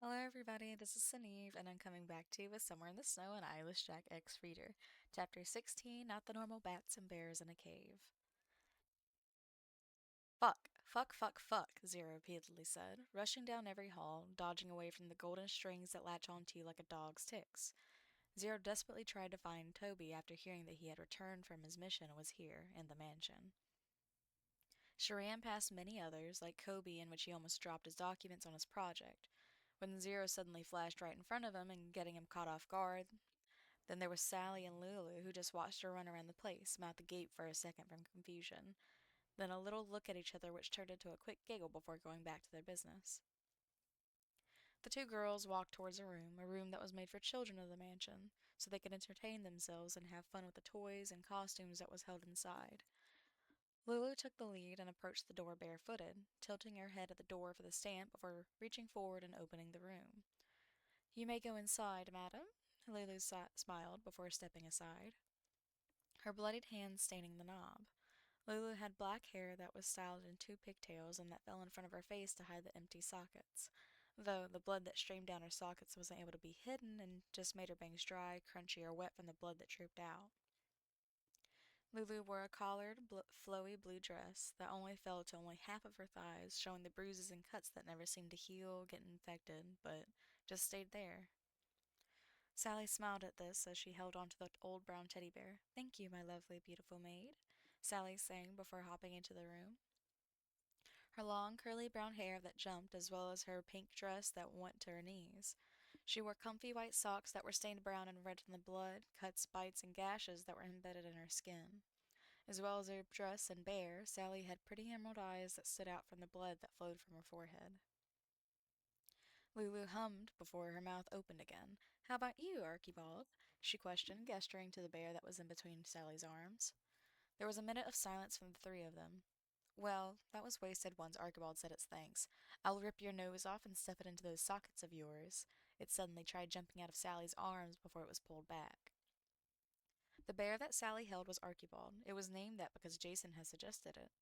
Hello, everybody. This is Sanive, and I'm coming back to you with Somewhere in the Snow and Eyeless Jack X Reader. Chapter 16 Not the Normal Bats and Bears in a Cave. Fuck, fuck, fuck, fuck, Zero repeatedly said, rushing down every hall, dodging away from the golden strings that latch onto you like a dog's ticks. Zero desperately tried to find Toby after hearing that he had returned from his mission and was here, in the mansion. She ran past many others, like Kobe, in which he almost dropped his documents on his project, when Zero suddenly flashed right in front of him and getting him caught off guard. Then there was Sally and Lulu, who just watched her run around the place, mouth agape for a second from confusion. Then a little look at each other, which turned into a quick giggle before going back to their business. The two girls walked towards a room that was made for children of the mansion, so they could entertain themselves and have fun with the toys and costumes that was held inside. Lulu took the lead and approached the door barefooted, tilting her head at the door for the stamp before reaching forward and opening the room. "You may go inside, madam," Lulu smiled before stepping aside, her bloodied hand staining the knob. Lulu had black hair that was styled in two pigtails and that fell in front of her face to hide the empty sockets, though the blood that streamed down her sockets wasn't able to be hidden and just made her bangs dry, crunchy, or wet from the blood that drooped out. Lulu wore a collared, flowy blue dress that only fell to only half of her thighs, showing the bruises and cuts that never seemed to heal, get infected, but just stayed there. Sally smiled at this as she held onto the old brown teddy bear. "Thank you, my lovely, beautiful maid," Sally sang before hopping into the room. Her long, curly brown hair that jumped, as well as her pink dress that went to her knees. She wore comfy white socks that were stained brown and red from the blood, cuts, bites, and gashes that were embedded in her skin. As well as her dress and bear, Sally had pretty emerald eyes that stood out from the blood that flowed from her forehead. Lulu hummed before her mouth opened again. "How about you, Archibald?" she questioned, gesturing to the bear that was in between Sally's arms. There was a minute of silence from the three of them. "Well, that was wasted once Archibald said its thanks. I'll rip your nose off and stuff it into those sockets of yours." It suddenly tried jumping out of Sally's arms before it was pulled back. The bear that Sally held was Archibald. It was named that because Jason had suggested it,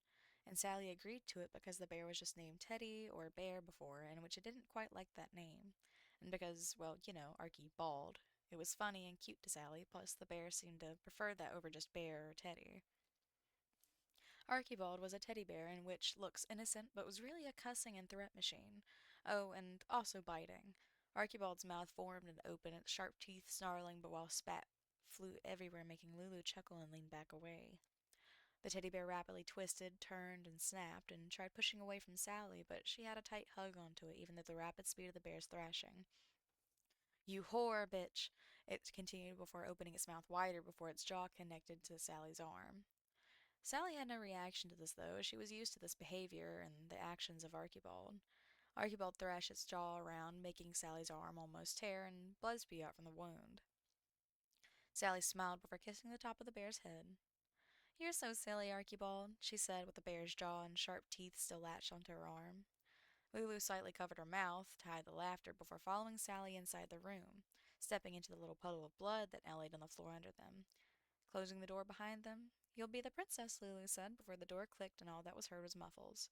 and Sally agreed to it because the bear was just named Teddy or Bear before, and which it didn't quite like that name. And because, well, Archie bald. It was funny and cute to Sally, plus the bear seemed to prefer that over just Bear or Teddy. Archibald was a teddy bear in which looks innocent but was really a cussing and threat machine. Oh, and also biting. Archibald's mouth formed and opened, its sharp teeth snarling, but while spat flew everywhere, making Lulu chuckle and lean back away. The teddy bear rapidly twisted, turned, and snapped, and tried pushing away from Sally, but she had a tight hug onto it, even at the rapid speed of the bear's thrashing. "You whore, bitch!" it continued before opening its mouth wider before its jaw connected to Sally's arm. Sally had no reaction to this, though, as she was used to this behavior and the actions of Archibald. Archibald thrashed its jaw around, making Sally's arm almost tear and blood spew out from the wound. Sally smiled before kissing the top of the bear's head. "You're so silly, Archibald," she said, with the bear's jaw and sharp teeth still latched onto her arm. Lulu slightly covered her mouth to hide the laughter before following Sally inside the room, stepping into the little puddle of blood that now laid on the floor under them. Closing the door behind them, "You'll be the princess," Lulu said, before the door clicked and all that was heard was muffles.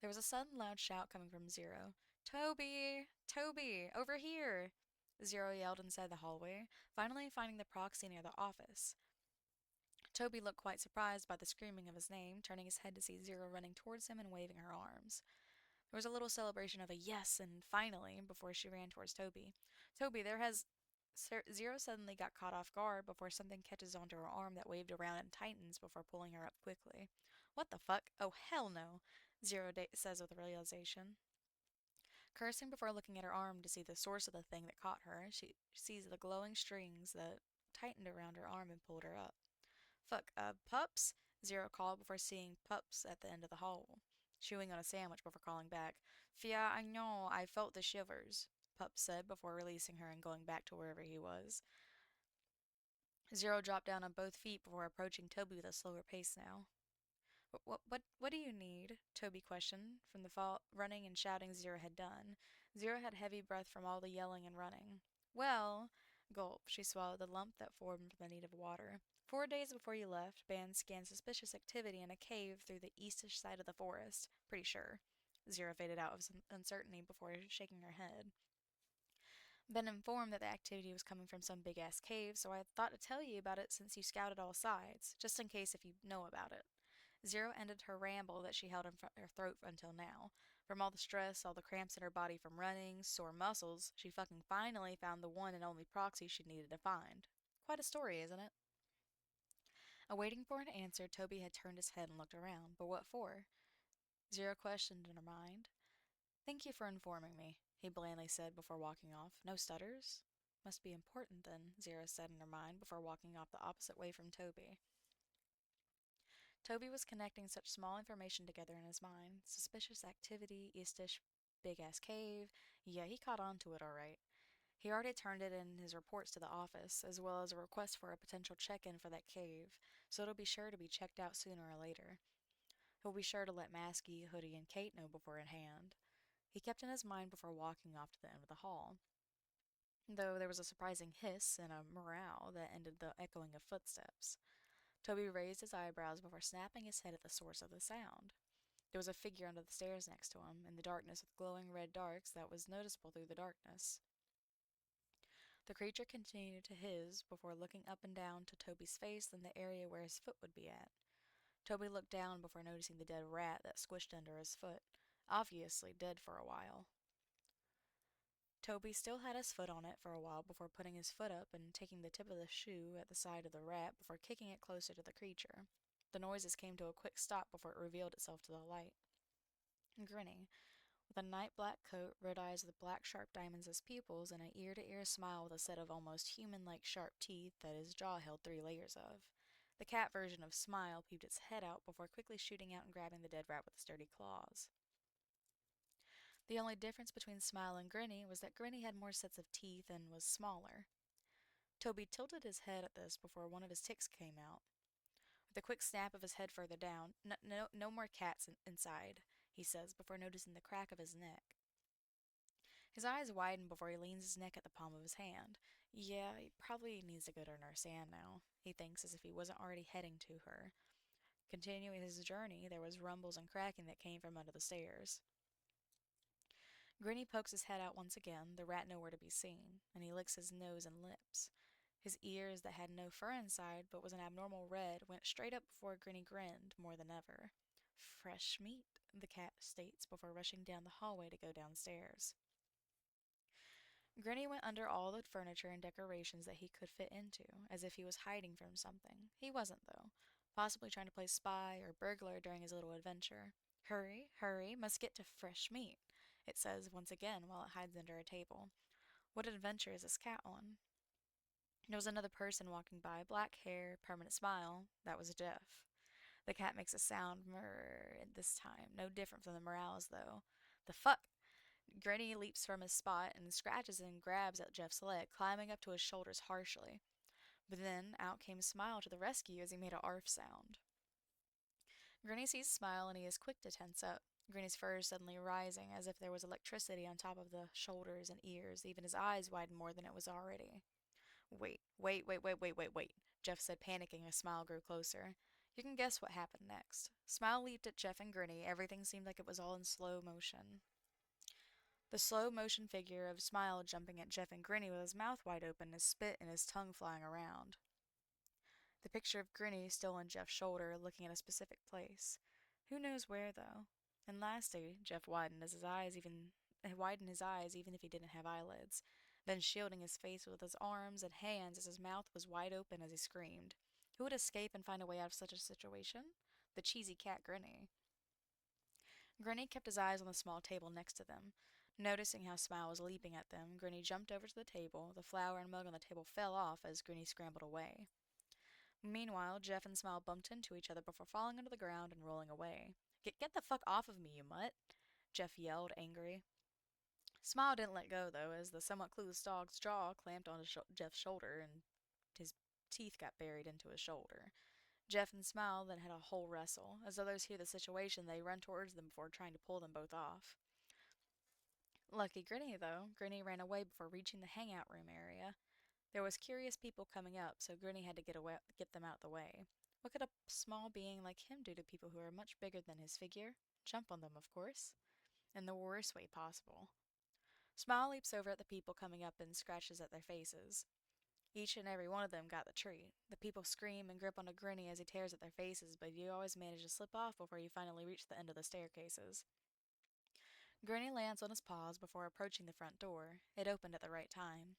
There was a sudden loud shout coming from Zero. "Toby! Toby! Over here!" Zero yelled inside the hallway, finally finding the proxy near the office. Toby looked quite surprised by the screaming of his name, turning his head to see Zero running towards him and waving her arms. There was a little celebration of a "yes" and "finally" before she ran towards Toby. "Toby, there has—" Zero suddenly got caught off guard before something catches onto her arm that waved around and tightens before pulling her up quickly. "What the fuck? Oh, hell no!" Zero says with realization. Cursing before looking at her arm to see the source of the thing that caught her, she sees the glowing strings that tightened around her arm and pulled her up. "Fuck, Pups?" Zero called before seeing Pups at the end of the hall, chewing on a sandwich before calling back. "Fia, I know, I felt the shivers," Pups said before releasing her and going back to wherever he was. Zero dropped down on both feet before approaching Toby with a slower pace now. What do you need?" Toby questioned, from the running and shouting Zero had done. Zero had heavy breath from all the yelling and running. "Well," gulp, she swallowed the lump that formed from the need of water. "4 days before you left, band scanned suspicious activity in a cave through the eastish side of the forest. Pretty sure." Zero faded out of some uncertainty before shaking her head. Been informed that the activity was coming from some big ass cave, so I thought to tell you about it since you scouted all sides, just in case if you know about it. Zero ended her ramble that she held in her throat until now. From all the stress, all the cramps in her body from running, sore muscles, she fucking finally found the one and only proxy she needed to find. Quite a story, isn't it? Awaiting for an answer, Toby had turned his head and looked around. But what for? Zero questioned in her mind. Thank you for informing me, he blandly said before walking off. No stutters? Must be important then, Zero said in her mind before walking off the opposite way from Toby. Toby was connecting such small information together in his mind. Suspicious activity, Eastish, big ass cave. Yeah, he caught on to it all right. He already turned it in his reports to the office, as well as a request for a potential check-in for that cave, so it'll be sure to be checked out sooner or later. He'll be sure to let Maskey, Hoodie, and Kate know beforehand. He kept in his mind before walking off to the end of the hall, though there was a surprising hiss and a meow that ended the echoing of footsteps. Toby raised his eyebrows before snapping his head at the source of the sound. There was a figure under the stairs next to him, in the darkness with glowing red darks that was noticeable through the darkness. The creature continued to hiss before looking up and down to Toby's face and the area where his foot would be at. Toby looked down before noticing the dead rat that squished under his foot, obviously dead for a while. Toby still had his foot on it for a while before putting his foot up and taking the tip of the shoe at the side of the rat before kicking it closer to the creature. The noises came to a quick stop before it revealed itself to the light. Grinning, with a night black coat, red eyes with black sharp diamonds as pupils, and an ear-to-ear smile with a set of almost human-like sharp teeth that his jaw held 3 layers of. The cat version of Smile peeped its head out before quickly shooting out and grabbing the dead rat with sturdy claws. The only difference between Smile and Grinny was that Grinny had more sets of teeth and was smaller. Toby tilted his head at this before one of his ticks came out. With a quick snap of his head further down, no more cats inside, he says before noticing the crack of his neck. His eyes widen before he leans his neck at the palm of his hand. Yeah, he probably needs to go to Nurse Anne now, he thinks as if he wasn't already heading to her. Continuing his journey, there was rumbles and cracking that came from under the stairs. Grinny pokes his head out once again, the rat nowhere to be seen, and he licks his nose and lips. His ears, that had no fur inside but was an abnormal red, went straight up before Grinny grinned more than ever. Fresh meat, the cat states before rushing down the hallway to go downstairs. Grinny went under all the furniture and decorations that he could fit into, as if he was hiding from something. He wasn't, though. Possibly trying to play spy or burglar during his little adventure. Hurry, hurry, must get to fresh meat, it says once again while it hides under a table. What adventure is this cat on? There was another person walking by, black hair, permanent smile. That was Jeff. The cat makes a sound, murr, this time. No different from the morals, though. The fuck? Granny leaps from his spot and scratches and grabs at Jeff's leg, climbing up to his shoulders harshly. But then out came Smile to the rescue as he made a arf sound. Granny sees Smile and he is quick to tense up. Granny's fur is suddenly rising as if there was electricity on top of the shoulders and ears. Even his eyes widen more than it was already. Wait, Jeff said, panicking as Smile grew closer. You can guess what happened next. Smile leaped at Jeff and Grinny. Everything seemed like it was all in slow motion. The slow motion figure of Smile jumping at Jeff and Grinny with his mouth wide open, his spit and his tongue flying around. The picture of Grinny still on Jeff's shoulder, looking at a specific place. Who knows where, though? And lastly, Jeff widened his eyes even if he didn't have eyelids, then shielding his face with his arms and hands as his mouth was wide open as he screamed. Who would escape and find a way out of such a situation? The cheesy cat Grinny. Grinny kept his eyes on the small table next to them. Noticing how Smile was leaping at them, Grinny jumped over to the table. The flour and mug on the table fell off as Grinny scrambled away. Meanwhile, Jeff and Smile bumped into each other before falling onto the ground and rolling away. Get the fuck off of me, you mutt! Jeff yelled, angry. Smile didn't let go, though, as the somewhat clueless dog's jaw clamped onto Jeff's shoulder and his teeth got buried into his shoulder. Jeff and Smile then had a whole wrestle. As others hear the situation, they run towards them before trying to pull them both off. Lucky Grinny, though. Grinny ran away before reaching the hangout room area. There was curious people coming up, so Grinny had to get them out the way. What could a small being like him do to people who are much bigger than his figure? Jump on them, of course. in the worst way possible. Smile leaps over at the people coming up and scratches at their faces. Each and every one of them got the treat. The people scream and grip onto Grinny as he tears at their faces, but you always manage to slip off before you finally reach the end of the staircases. Grinny lands on his paws before approaching the front door. It opened at the right time.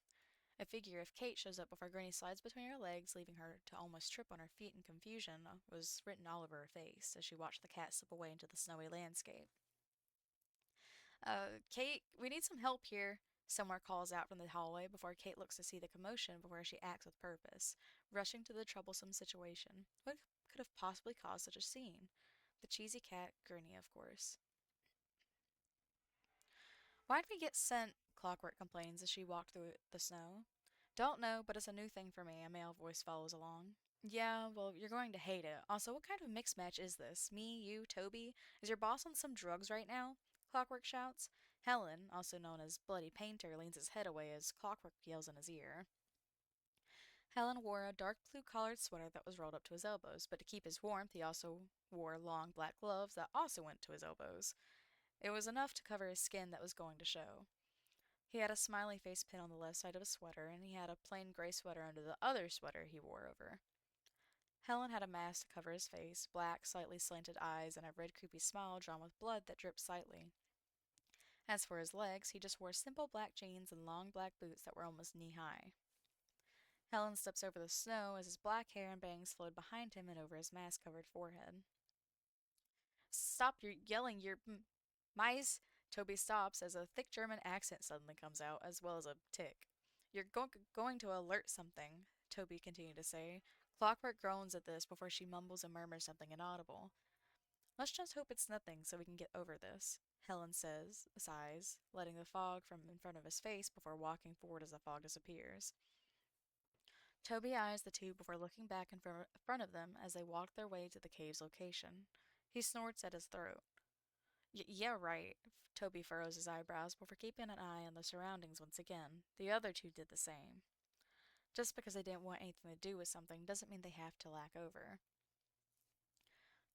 A figure of Kate shows up before Granny slides between her legs, leaving her to almost trip on her feet in confusion, was written all over her face as she watched the cat slip away into the snowy landscape. Kate, we need some help here, Somewhere calls out from the hallway before Kate looks to see the commotion before she acts with purpose, rushing to the troublesome situation. What could have possibly caused such a scene? The cheesy cat, Gurney, of course. Why'd we get sent? Clockwork complains as she walked through the snow. Don't know, but it's a new thing for me, a male voice follows along. Yeah, well, you're going to hate it. Also, what kind of mixed match is this? Me, you, Toby? Is your boss on some drugs right now? Clockwork shouts. Helen, also known as Bloody Painter, leans his head away as Clockwork yells in his ear. Helen wore a dark blue collared sweater that was rolled up to his elbows, but to keep his warmth, he also wore long black gloves that also went to his elbows. It was enough to cover his skin that was going to show. He had a smiley face pin on the left side of his sweater, and he had a plain gray sweater under the other sweater he wore over. Helen had a mask to cover his face, black, slightly slanted eyes, and a red, creepy smile drawn with blood that dripped slightly. As for his legs, he just wore simple black jeans and long black boots that were almost knee high. Helen steps over the snow as his black hair and bangs flowed behind him and over his mask covered forehead. Stop your yelling, you're. Mice! Toby stops as a thick German accent suddenly comes out, as well as a tick. You're going to alert something, Toby continued to say. Clockwork groans at this before she mumbles and murmurs something inaudible. Let's just hope it's nothing so we can get over this, Helen says, sighs, letting the fog from in front of his face before walking forward as the fog disappears. Toby eyes the two before looking back in front of them as they walk their way to the cave's location. He snorts at his throat. Yeah, right. Toby furrows his eyebrows before keeping an eye on the surroundings once again. The other two did the same. Just because they didn't want anything to do with something doesn't mean they have to lack over.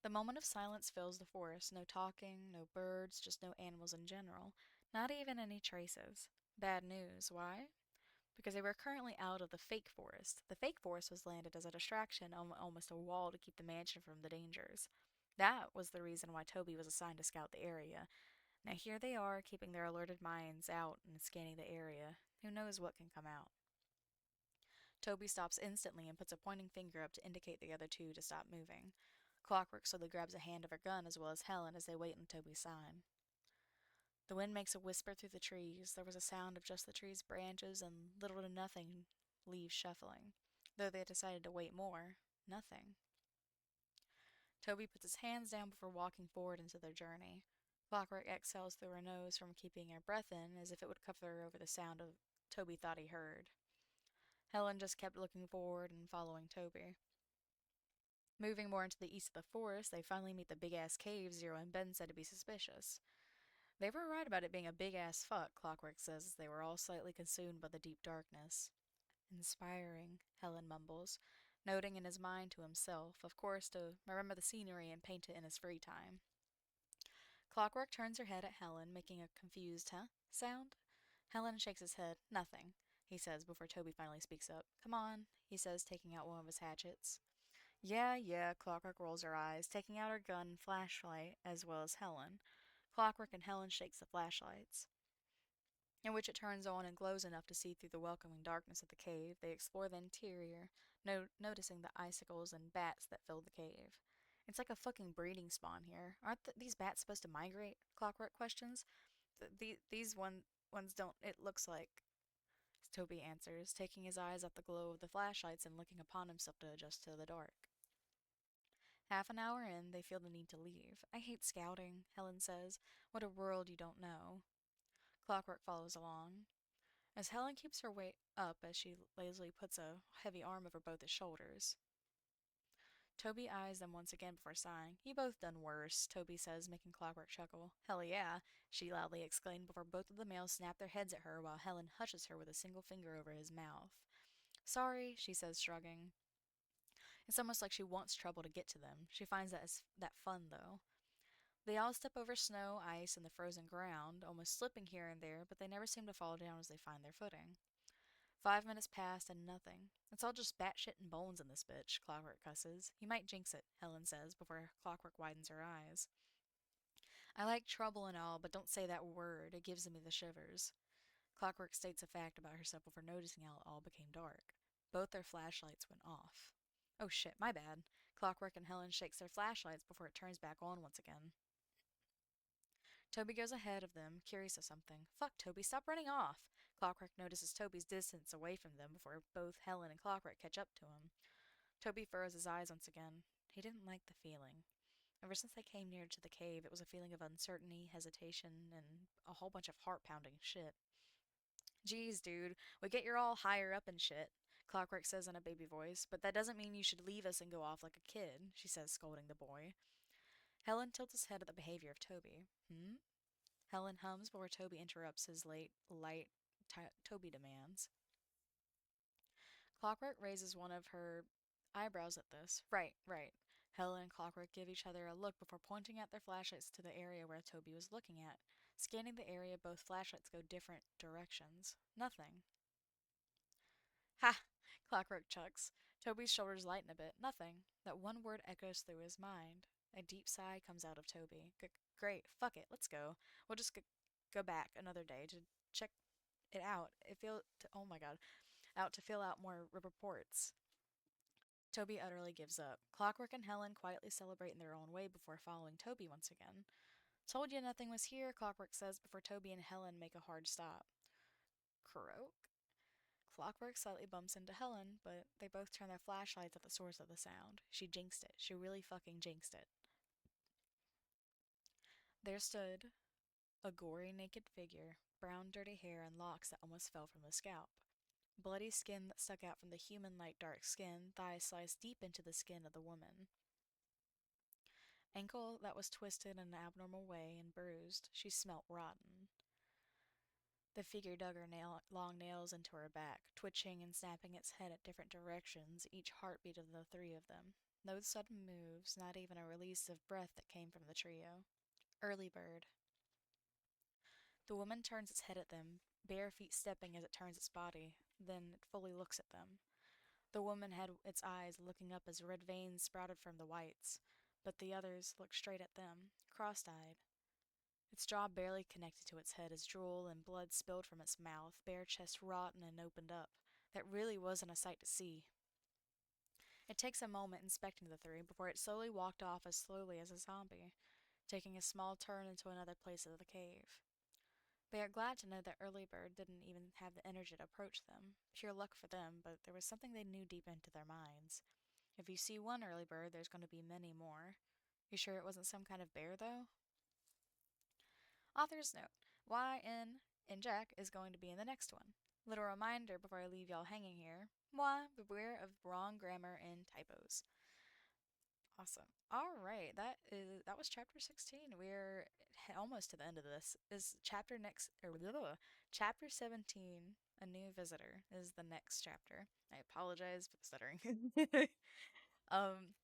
The moment of silence fills the forest. No talking, no birds, just no animals in general. Not even any traces. Bad news. Why? Because they were currently out of the fake forest. The fake forest was landed as a distraction, almost a wall to keep the mansion from the dangers. That was the reason why Toby was assigned to scout the area. Now here they are, keeping their alerted minds out and scanning the area. Who knows what can come out? Toby stops instantly and puts a pointing finger up to indicate the other two to stop moving. Clockwork slowly grabs a hand of her gun as well as Helen as they wait on Toby's sign. The wind makes a whisper through the trees. There was a sound of just the tree's branches and little to nothing leaves shuffling. Though they decided to wait more, nothing. Toby puts his hands down before walking forward into their journey. Clockwork exhales through her nose from keeping her breath in as if it would cover over the sound of Toby thought he heard. Helen just kept looking forward and following Toby. Moving more into the east of the forest, they finally meet the big-ass cave Zero and Ben said to be suspicious. They were right about it being a big-ass fuck, Clockwork says as they were all slightly consumed by the deep darkness. Inspiring, Helen mumbles, noting in his mind to himself, of course, to remember the scenery and paint it in his free time. Clockwork turns her head at Helen, making a confused huh sound. Helen shakes his head. Nothing, he says before Toby finally speaks up. Come on, he says, taking out one of his hatchets. Yeah, Clockwork rolls her eyes, taking out her gun and flashlight, as well as Helen. Clockwork and Helen shakes the flashlights, in which it turns on and glows enough to see through the welcoming darkness of the cave. They explore the interior, noticing the icicles and bats that fill the cave. It's like a fucking breeding spawn here. Aren't these bats supposed to migrate? Clockwork questions. These ones don't, it looks like. Toby answers, taking his eyes off the glow of the flashlights and looking upon himself to adjust to the dark. Half an hour in, they feel the need to leave. I hate scouting, Helen says. What a world you don't know. Clockwork follows along. As Helen keeps her weight up as she lazily puts a heavy arm over both his shoulders. Toby eyes them once again before sighing. You both done worse, Toby says, making Clockwork chuckle. Hell yeah, she loudly exclaimed before both of the males snap their heads at her while Helen hushes her with a single finger over his mouth. Sorry, she says, shrugging. It's almost like she wants trouble to get to them. She finds that fun, though. They all step over snow, ice, and the frozen ground, almost slipping here and there, but they never seem to fall down as they find their footing. 5 minutes passed and nothing. It's all just batshit and bones in this bitch, Clockwork cusses. You might jinx it, Helen says before Clockwork widens her eyes. I like trouble and all, but don't say that word. It gives me the shivers. Clockwork states a fact about herself before noticing how it all became dark. Both their flashlights went off. Oh shit, my bad. Clockwork and Helen shakes their flashlights before it turns back on once again. Toby goes ahead of them, curious of something. Fuck, Toby, stop running off! Clockwork notices Toby's distance away from them before both Helen and Clockwork catch up to him. Toby furrows his eyes once again. He didn't like the feeling. Ever since they came near to the cave, it was a feeling of uncertainty, hesitation, and a whole bunch of heart pounding shit. Geez, dude, we get you're all higher up and shit, Clockwork says in a baby voice, but that doesn't mean you should leave us and go off like a kid, she says, scolding the boy. Helen tilts his head at the behavior of Toby. Hmm? Helen hums before Toby interrupts his light Toby demands. Clockwork raises one of her eyebrows at this. Right, right. Helen and Clockwork give each other a look before pointing out their flashlights to the area where Toby was looking at. Scanning the area, both flashlights go different directions. Nothing. Ha! Clockwork chucks. Toby's shoulders lighten a bit. Nothing. That one word echoes through his mind. A deep sigh comes out of Toby. Great. Fuck it. Let's go. We'll just go back another day to check it out. Oh my god. Out to fill out more reports. Toby utterly gives up. Clockwork and Helen quietly celebrate in their own way before following Toby once again. Told you nothing was here, Clockwork says before Toby and Helen make a hard stop. Croak? Clockwork slightly bumps into Helen, but they both turn their flashlights at the source of the sound. She jinxed it. She really fucking jinxed it. There stood a gory, naked figure, brown, dirty hair and locks that almost fell from the scalp. Bloody skin that stuck out from the human-like dark skin, thighs sliced deep into the skin of the woman. Ankle that was twisted in an abnormal way and bruised. She smelt rotten. The figure dug her long nails into her back, twitching and snapping its head at different directions, each heartbeat of the three of them. No sudden moves, not even a release of breath that came from the trio. Early bird. The woman turns its head at them, bare feet stepping as it turns its body. Then it fully looks at them. The woman had its eyes looking up as red veins sprouted from the whites, but the others looked straight at them, cross-eyed. Its jaw barely connected to its head as drool and blood spilled from its mouth, bare chest rotten and opened up. That really wasn't a sight to see. It takes a moment inspecting the three before it slowly walked off as slowly as a zombie, taking a small turn into another place of the cave. They are glad to know that Early Bird didn't even have the energy to approach them. Pure luck for them, but there was something they knew deep into their minds. If you see one Early Bird, there's going to be many more. You sure it wasn't some kind of bear, though? Author's note: in Jack is going to be in the next one. Little reminder before I leave y'all hanging here. Moi, beware of wrong grammar and typos. Awesome. All right, that was chapter 16. We're almost to the end of this. Is chapter next or chapter 17, a new visitor is the next chapter. I apologize for the stuttering. um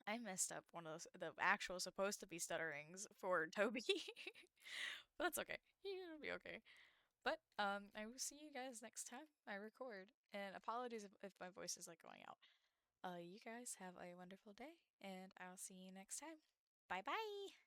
I messed up one of the actual supposed to be stutterings for Toby. But that's okay. It'll be okay. But I will see you guys next time I record. And apologies if my voice is like going out. You guys have a wonderful day, and I'll see you next time. Bye bye.